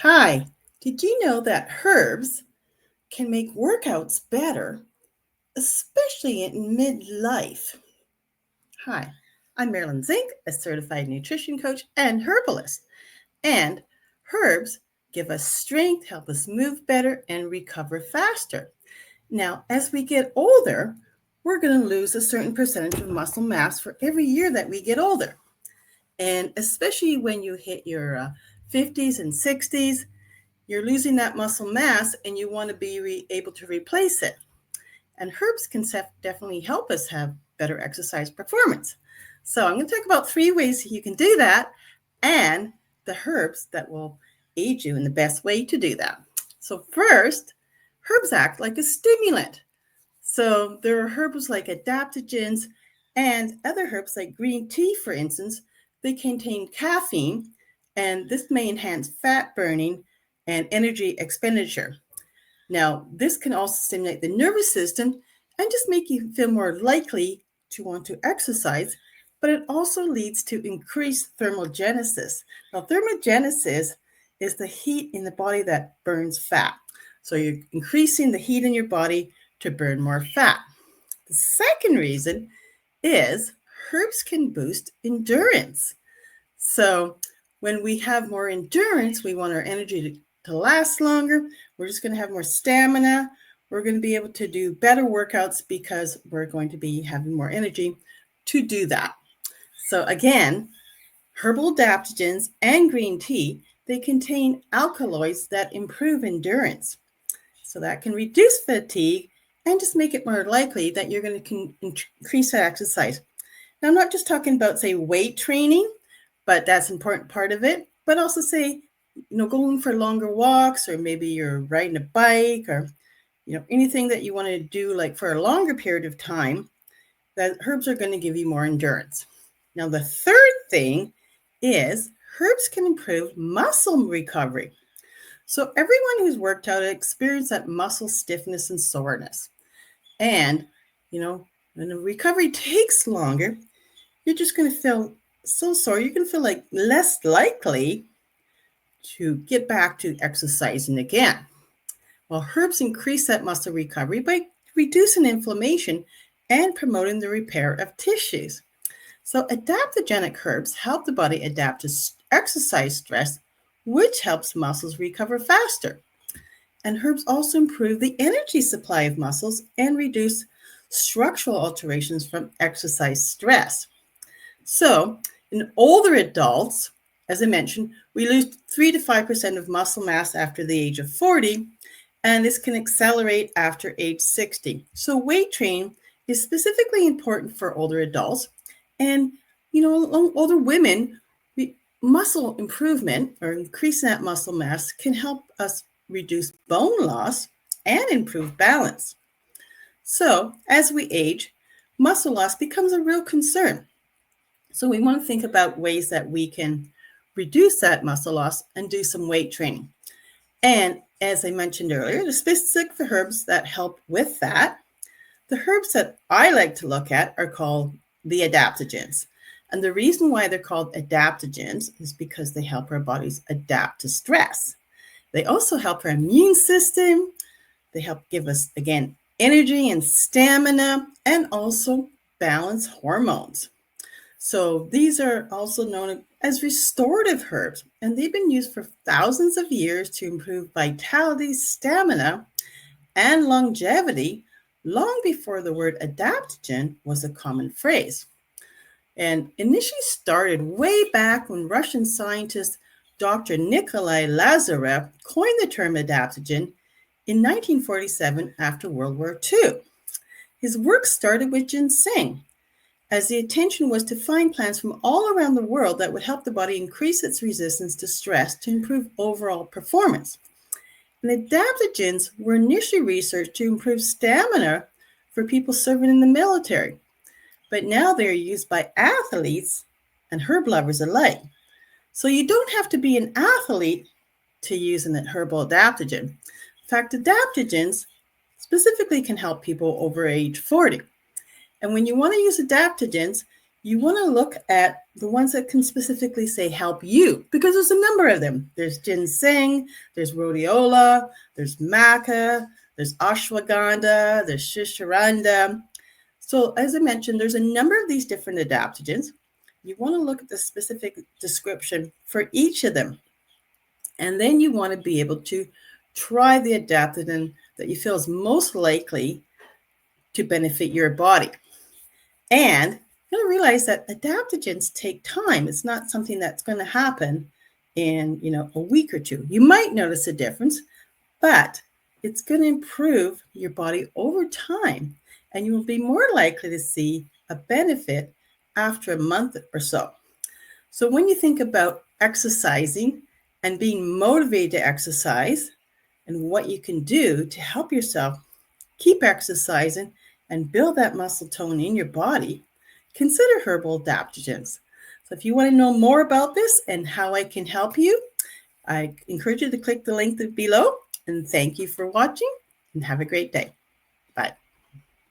Hi, did you know that herbs can make workouts better, especially in midlife? Hi, I'm Marilyn Zink, a certified nutrition coach and herbalist. And herbs give us strength, help us move better, and recover faster. Now, as we get older, we're going to lose a certain percentage of muscle mass for every year that we get older. And especially when you hit your 50s and 60s, you're losing that muscle mass and you want to be able to replace it. And herbs can definitely help us have better exercise performance. So I'm going to talk about 3 ways you can do that and the herbs that will aid you in the best way to do that. So first, herbs act like a stimulant. So there are herbs like adaptogens and other herbs like green tea, for instance. They contain caffeine, and this may enhance fat burning and energy expenditure. Now, this can also stimulate the nervous system and just make you feel more likely to want to exercise, but it also leads to increased thermogenesis. Now, thermogenesis is the heat in the body that burns fat. So you're increasing the heat in your body to burn more fat. The second reason is herbs can boost endurance. So when we have more endurance, we want our energy to last longer. We're just going to have more stamina. We're going to be able to do better workouts because we're going to be having more energy to do that. So again, herbal adaptogens and green tea, they contain alkaloids that improve endurance. So that can reduce fatigue and just make it more likely that you're going to increase that exercise. Now, I'm not just talking about, say, weight training, but that's an important part of it, but also say, going for longer walks, or maybe you're riding a bike, or, anything that you want to do like for a longer period of time, that herbs are going to give you more endurance. Now, the third thing is herbs can improve muscle recovery. So everyone who's worked out experiences that muscle stiffness and soreness. And, when the recovery takes longer, you're just going to feel so sore. You're going to feel like less likely to get back to exercising again. Well, herbs increase that muscle recovery by reducing inflammation and promoting the repair of tissues. So adaptogenic herbs help the body adapt to exercise stress, which helps muscles recover faster. And herbs also improve the energy supply of muscles and reduce structural alterations from exercise stress. So in older adults, as I mentioned, we lose 3 to 5% of muscle mass after the age of 40, and this can accelerate after age 60. So weight training is specifically important for older adults. And, older women, muscle improvement or increasing that muscle mass can help us reduce bone loss and improve balance. So as we age, muscle loss becomes a real concern. So we want to think about ways that we can reduce that muscle loss and do some weight training. And as I mentioned earlier, the specific herbs that help with that, the herbs that I like to look at are called the adaptogens. And the reason why they're called adaptogens is because they help our bodies adapt to stress. They also help our immune system. They help give us, again, energy and stamina, and also balance hormones. So these are also known as restorative herbs, and they've been used for thousands of years to improve vitality, stamina, and longevity long before the word adaptogen was a common phrase. And initially started way back when Russian scientist Dr. Nikolai Lazarev coined the term adaptogen in 1947 after World War II. His work started with ginseng, as the intention was to find plants from all around the world that would help the body increase its resistance to stress to improve overall performance. And adaptogens were initially researched to improve stamina for people serving in the military, but now they're used by athletes and herb lovers alike. So you don't have to be an athlete to use an herbal adaptogen. In fact, adaptogens specifically can help people over age 40. And when you want to use adaptogens, You want to look at the ones that can specifically say help you, because there's a number of them. There's ginseng, there's rhodiola, there's maca, there's ashwagandha, there's shishiranda. So as I mentioned, there's a number of these different adaptogens. You want to look at the specific description for each of them. And then you want to be able to try the adaptogen that you feel is most likely to benefit your body. And you'll realize that adaptogens take time. It's not something that's going to happen in, a week or two. You might notice a difference, but it's going to improve your body over time, and you will be more likely to see a benefit after a month or so. So when you think about exercising and being motivated to exercise and what you can do to help yourself keep exercising and build that muscle tone in your body, consider herbal adaptogens. So if you want to know more about this and how I can help you, I encourage you to click the link below. And thank you for watching, and have a great day. Bye.